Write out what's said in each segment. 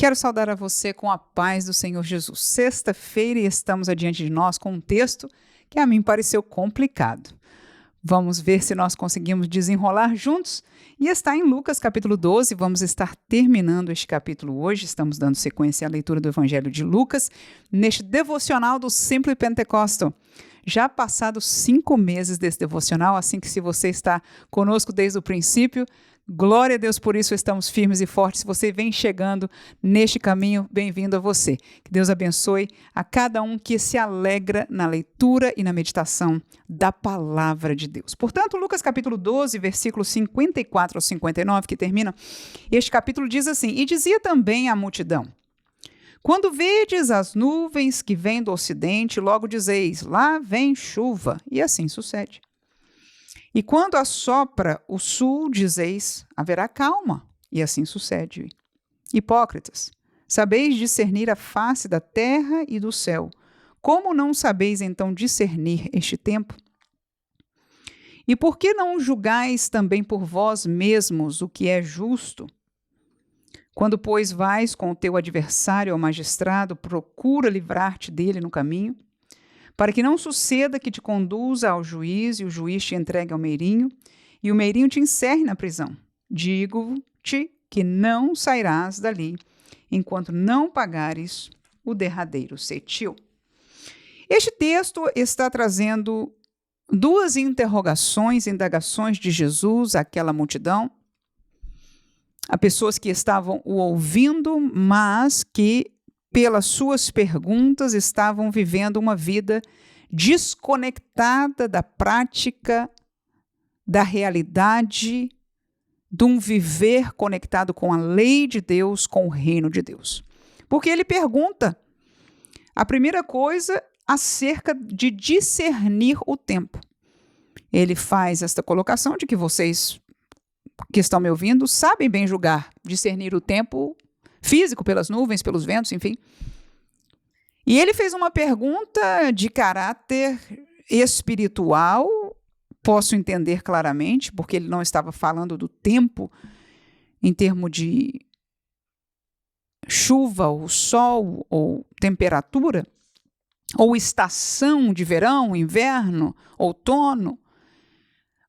Quero saudar a você com a paz do Senhor Jesus. Sexta-feira e estamos adiante de nós com um texto que a mim pareceu complicado. Vamos ver se nós conseguimos desenrolar juntos. E está em Lucas capítulo 12, vamos estar terminando este capítulo hoje. Estamos dando sequência à leitura do Evangelho de Lucas, neste devocional do Simply Pentecostal. Já passados 5 meses desse devocional, assim que se você está conosco desde o princípio, glória a Deus por isso, estamos firmes e fortes. Se você vem chegando neste caminho, bem-vindo a você. Que Deus abençoe a cada um que se alegra na leitura e na meditação da palavra de Deus. Portanto, Lucas capítulo 12, versículos 54 ao 59, que termina, este capítulo diz assim: E dizia também à multidão: Quando vedes as nuvens que vêm do ocidente, logo dizeis, lá vem chuva, e assim sucede. E quando assopra o sul, dizeis, haverá calma, e assim sucede. Hipócritas, sabeis discernir a face da terra e do céu. Como não sabeis então discernir este tempo? E por que não julgais também por vós mesmos o que é justo? Quando, pois, vais com o teu adversário ao magistrado, procura livrar-te dele no caminho, para que não suceda que te conduza ao juiz e o juiz te entregue ao meirinho e o meirinho te encerre na prisão. Digo-te que não sairás dali enquanto não pagares o derradeiro cetil. Este texto está trazendo 2 interrogações, indagações de Jesus àquela multidão, a pessoas que estavam o ouvindo, mas que pelas suas perguntas, estavam vivendo uma vida desconectada da prática, da realidade, de um viver conectado com a lei de Deus, com o reino de Deus. Porque ele pergunta, a primeira coisa, acerca de discernir o tempo. Ele faz esta colocação de que vocês que estão me ouvindo sabem bem julgar, discernir o tempo físico, pelas nuvens, pelos ventos, enfim. E ele fez uma pergunta de caráter espiritual, posso entender claramente, porque ele não estava falando do tempo em termos de chuva, ou sol, ou temperatura, ou estação de verão, inverno, outono,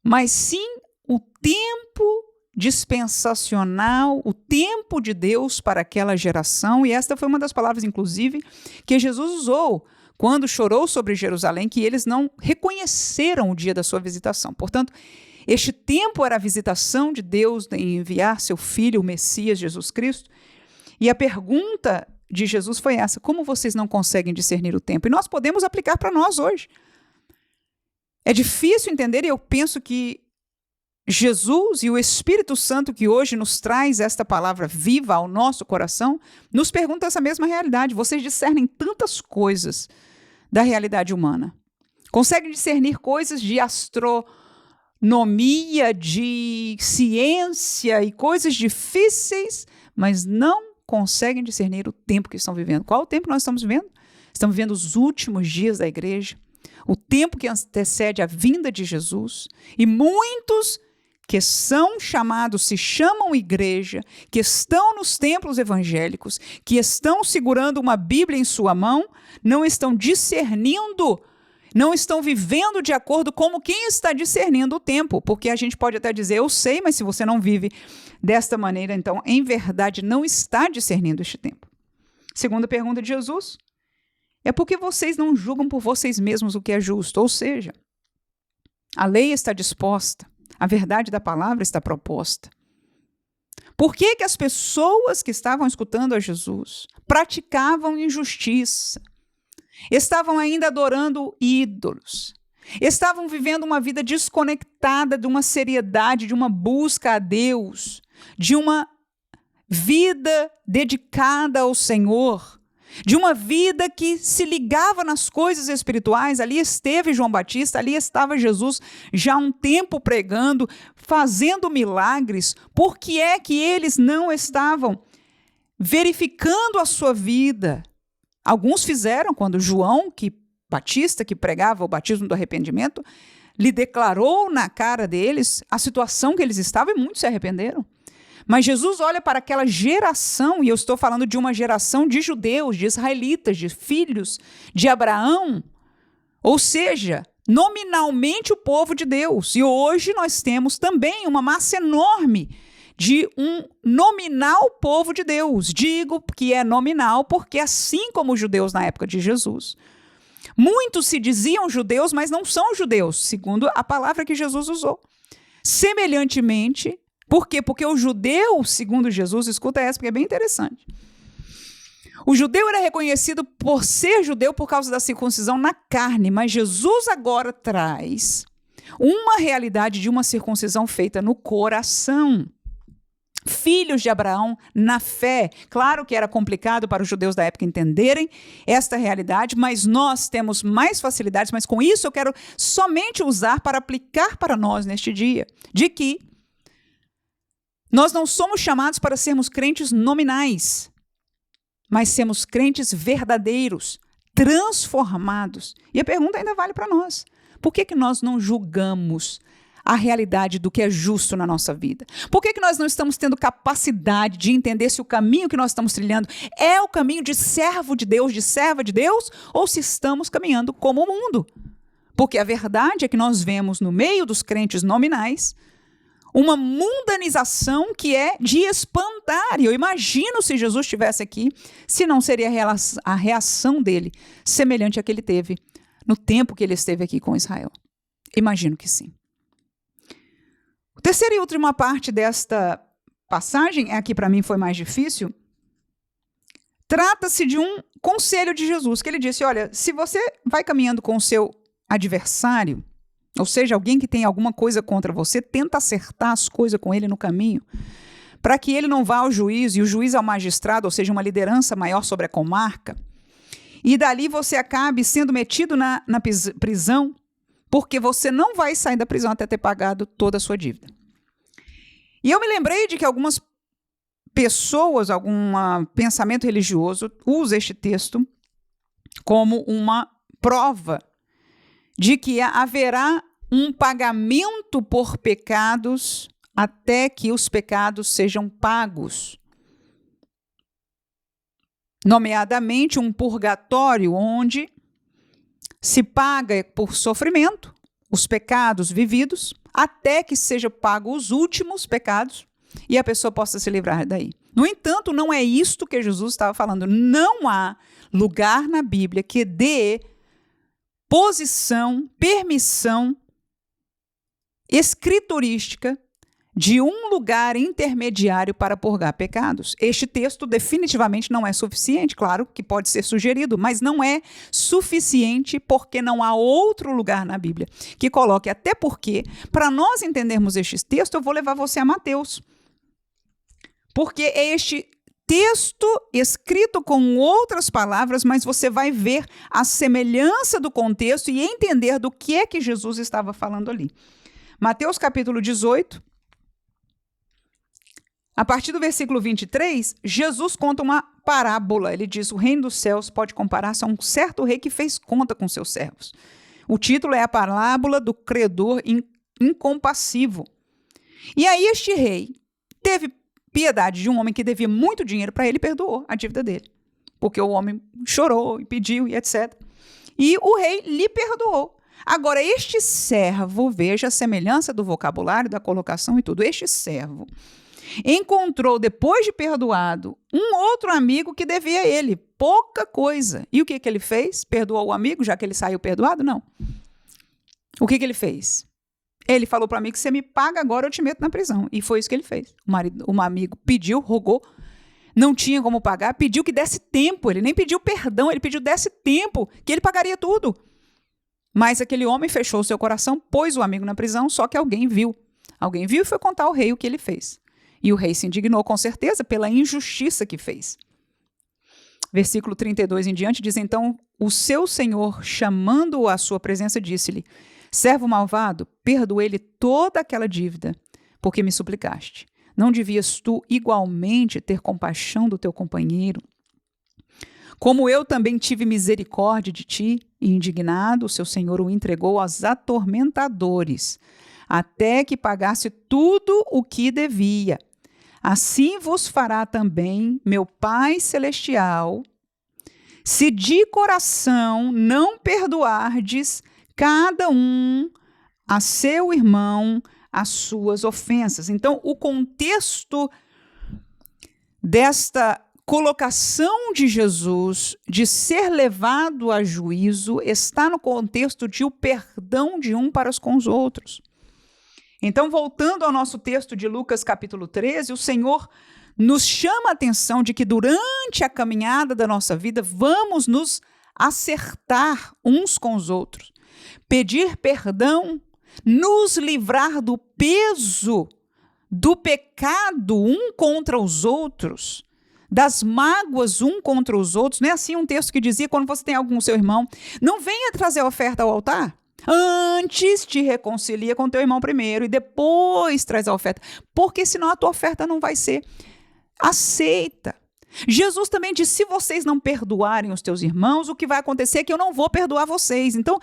mas sim o tempo dispensacional, o tempo de Deus para aquela geração, e esta foi uma das palavras, inclusive, que Jesus usou quando chorou sobre Jerusalém, que eles não reconheceram o dia da sua visitação. Portanto, este tempo era a visitação de Deus em enviar seu Filho, o Messias, Jesus Cristo, e a pergunta de Jesus foi essa: como vocês não conseguem discernir o tempo? E nós podemos aplicar para nós hoje. É difícil entender, e eu penso que Jesus e o Espírito Santo, que hoje nos traz esta palavra viva ao nosso coração, nos pergunta essa mesma realidade. Vocês discernem tantas coisas da realidade humana. Conseguem discernir coisas de astronomia, de ciência e coisas difíceis, mas não conseguem discernir o tempo que estão vivendo. Qual o tempo que nós estamos vivendo? Estamos vivendo os últimos dias da igreja, o tempo que antecede a vinda de Jesus, e muitos que são chamados, se chamam igreja, que estão nos templos evangélicos, que estão segurando uma Bíblia em sua mão, não estão discernindo, não estão vivendo de acordo como quem está discernindo o tempo, porque a gente pode até dizer, eu sei, mas se você não vive desta maneira, então, em verdade, não está discernindo este tempo. Segunda pergunta de Jesus, é porque vocês não julgam por vocês mesmos o que é justo, ou seja, a lei está disposta, a verdade da palavra está proposta. Por que as pessoas que estavam escutando a Jesus praticavam injustiça? Estavam ainda adorando ídolos. Estavam vivendo uma vida desconectada de uma seriedade, de uma busca a Deus, de uma vida dedicada ao Senhor, de uma vida que se ligava nas coisas espirituais. Ali esteve João Batista, ali estava Jesus já há um tempo pregando, fazendo milagres. Por que é que eles não estavam verificando a sua vida? Alguns fizeram quando João Batista, que pregava o batismo do arrependimento, lhe declarou na cara deles a situação que eles estavam, e muitos se arrependeram. Mas Jesus olha para aquela geração, e eu estou falando de uma geração de judeus, de israelitas, de filhos de Abraão, ou seja, nominalmente o povo de Deus. E hoje nós temos também uma massa enorme de um nominal povo de Deus. Digo que é nominal porque, assim como os judeus na época de Jesus, muitos se diziam judeus, mas não são judeus, segundo a palavra que Jesus usou. Semelhantemente, por quê? Porque o judeu, segundo Jesus, escuta essa, porque é bem interessante. O judeu era reconhecido por ser judeu por causa da circuncisão na carne, mas Jesus agora traz uma realidade de uma circuncisão feita no coração. Filhos de Abraão na fé. Claro que era complicado para os judeus da época entenderem esta realidade, mas nós temos mais facilidades, mas com isso eu quero somente usar para aplicar para nós neste dia, de que nós não somos chamados para sermos crentes nominais, mas sermos crentes verdadeiros, transformados. E a pergunta ainda vale para nós. Por que nós não julgamos a realidade do que é justo na nossa vida? Por que nós não estamos tendo capacidade de entender se o caminho que nós estamos trilhando é o caminho de servo de Deus, de serva de Deus, ou se estamos caminhando como o mundo? Porque a verdade é que nós vemos no meio dos crentes nominais uma mundanização que é de espantar. E eu imagino, se Jesus estivesse aqui, se não seria a reação dele semelhante à que ele teve no tempo que ele esteve aqui com Israel. Imagino que sim. A terceira e última parte desta passagem, aqui para mim foi mais difícil, trata-se de um conselho de Jesus, que ele disse, olha, se você vai caminhando com o seu adversário, ou seja, alguém que tem alguma coisa contra você, tenta acertar as coisas com ele no caminho, para que ele não vá ao juiz, e o juiz é o magistrado, ou seja, uma liderança maior sobre a comarca, e dali você acabe sendo metido na prisão, porque você não vai sair da prisão até ter pagado toda a sua dívida. E eu me lembrei de que algumas pessoas, algum pensamento religioso, usa este texto como uma prova de que haverá um pagamento por pecados até que os pecados sejam pagos. Nomeadamente um purgatório onde se paga por sofrimento os pecados vividos até que sejam pagos os últimos pecados e a pessoa possa se livrar daí. No entanto, não é isto que Jesus estava falando. Não há lugar na Bíblia que dê posição, permissão escriturística de um lugar intermediário para purgar pecados. Este texto definitivamente não é suficiente, claro que pode ser sugerido, mas não é suficiente porque não há outro lugar na Bíblia que coloque, até porque, para nós entendermos este texto, eu vou levar você a Mateus. Porque é este texto escrito com outras palavras, mas você vai ver a semelhança do contexto e entender do que é que Jesus estava falando ali. Mateus capítulo 18, a partir do versículo 23, Jesus conta uma parábola. Ele diz, o reino dos céus pode comparar-se a um certo rei que fez conta com seus servos. O título é a parábola do credor incompassivo. E aí este rei teve piedade de um homem que devia muito dinheiro para ele e perdoou a dívida dele. Porque o homem chorou e pediu e etc. E o rei lhe perdoou. Agora, este servo, veja a semelhança do vocabulário, da colocação e tudo. Este servo encontrou, depois de perdoado, um outro amigo que devia a ele pouca coisa. E o que ele fez? Perdoou o amigo, já que ele saiu perdoado? Não. O que ele fez? Ele falou para mim que você me paga agora, eu te meto na prisão. E foi isso que ele fez. O amigo pediu, rogou, não tinha como pagar, pediu que desse tempo. Ele nem pediu perdão, ele pediu desse tempo, que ele pagaria tudo. Mas aquele homem fechou o seu coração, pôs o amigo na prisão, só que alguém viu. Alguém viu e foi contar ao rei o que ele fez. E o rei se indignou, com certeza, pela injustiça que fez. Versículo 32 em diante diz, então, o seu senhor, chamando-o à sua presença, disse-lhe, servo malvado, perdoei-lhe toda aquela dívida, porque me suplicaste. Não devias tu igualmente ter compaixão do teu companheiro? Como eu também tive misericórdia de ti, e indignado, o seu senhor o entregou aos atormentadores, até que pagasse tudo o que devia. assim vos fará também meu Pai Celestial, se de coração não perdoardes cada um a seu irmão as suas ofensas. Então, o contexto desta colocação de Jesus de ser levado a juízo está no contexto de o perdão de um para com os outros. Então, voltando ao nosso texto de Lucas capítulo 13, o Senhor nos chama a atenção de que durante a caminhada da nossa vida vamos nos acertar uns com os outros, pedir perdão, nos livrar do peso do pecado um contra os outros, das mágoas um contra os outros. Não é assim um texto que dizia, quando você tem algo com seu irmão, não venha trazer a oferta ao altar, antes te reconcilia com teu irmão primeiro e depois traz a oferta, porque senão a tua oferta não vai ser aceita. Jesus também disse, se vocês não perdoarem os teus irmãos, o que vai acontecer é que eu não vou perdoar vocês. Então,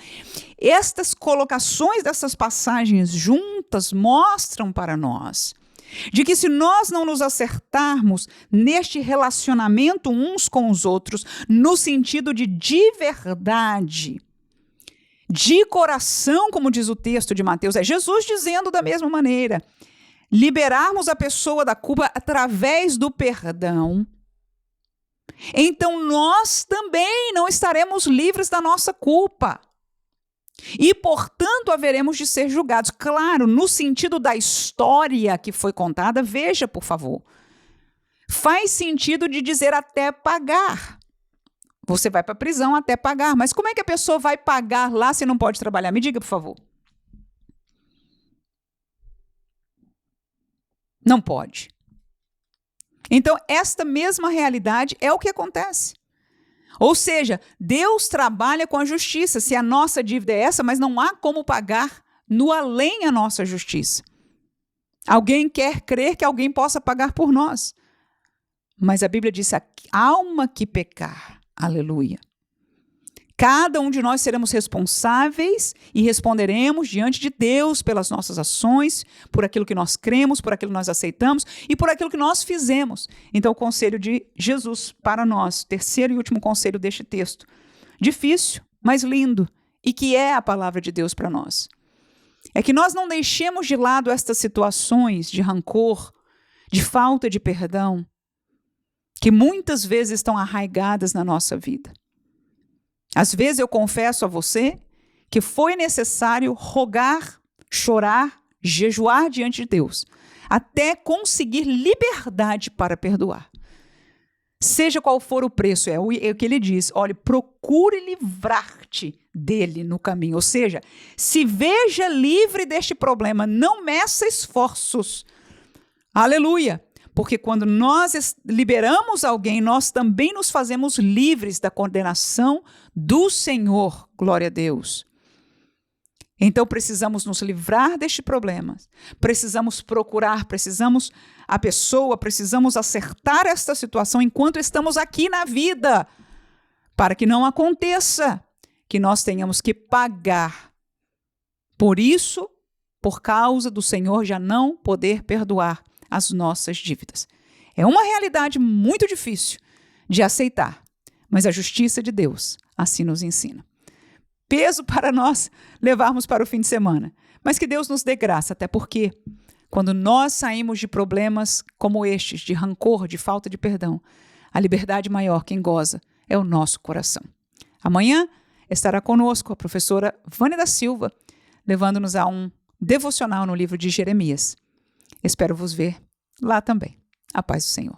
estas colocações dessas passagens juntas mostram para nós de que se nós não nos acertarmos neste relacionamento uns com os outros, no sentido de verdade, de coração, como diz o texto de Mateus, é Jesus dizendo da mesma maneira, liberarmos a pessoa da culpa através do perdão, então nós também não estaremos livres da nossa culpa. E, portanto, haveremos de ser julgados. Claro, no sentido da história que foi contada, veja, por favor. Faz sentido de dizer até pagar. Você vai para a prisão até pagar. Mas como é que a pessoa vai pagar lá se não pode trabalhar? Me diga, por favor. Não pode. Então, esta mesma realidade é o que acontece. Ou seja, Deus trabalha com a justiça. Se a nossa dívida é essa, mas não há como pagar no além a nossa justiça. Alguém quer crer que alguém possa pagar por nós. Mas a Bíblia diz, a alma que pecar, aleluia. Cada um de nós seremos responsáveis e responderemos diante de Deus pelas nossas ações, por aquilo que nós cremos, por aquilo que nós aceitamos e por aquilo que nós fizemos. Então, o conselho de Jesus para nós, terceiro e último conselho deste texto, difícil, mas lindo, e que é a palavra de Deus para nós, é que nós não deixemos de lado estas situações de rancor, de falta de perdão, que muitas vezes estão arraigadas na nossa vida. Às vezes eu confesso a você que foi necessário rogar, chorar, jejuar diante de Deus, até conseguir liberdade para perdoar. Seja qual for o preço, é o que ele diz, olha, procure livrar-te dele no caminho, ou seja, se veja livre deste problema, não meça esforços. Aleluia! Porque quando nós liberamos alguém, nós também nos fazemos livres da condenação do Senhor. Glória a Deus. Então precisamos nos livrar deste problema. Precisamos procurar, precisamos a pessoa, precisamos acertar esta situação enquanto estamos aqui na vida, para que não aconteça que nós tenhamos que pagar. Por isso, por causa do Senhor já não poder perdoar as nossas dívidas. É uma realidade muito difícil de aceitar, mas a justiça de Deus assim nos ensina. Peso para nós levarmos para o fim de semana, mas que Deus nos dê graça, até porque quando nós saímos de problemas como estes, de rancor, de falta de perdão, a liberdade maior quem goza é o nosso coração. Amanhã estará conosco a professora Vânia da Silva, levando-nos a um devocional no livro de Jeremias. Espero vos ver lá também. A paz do Senhor.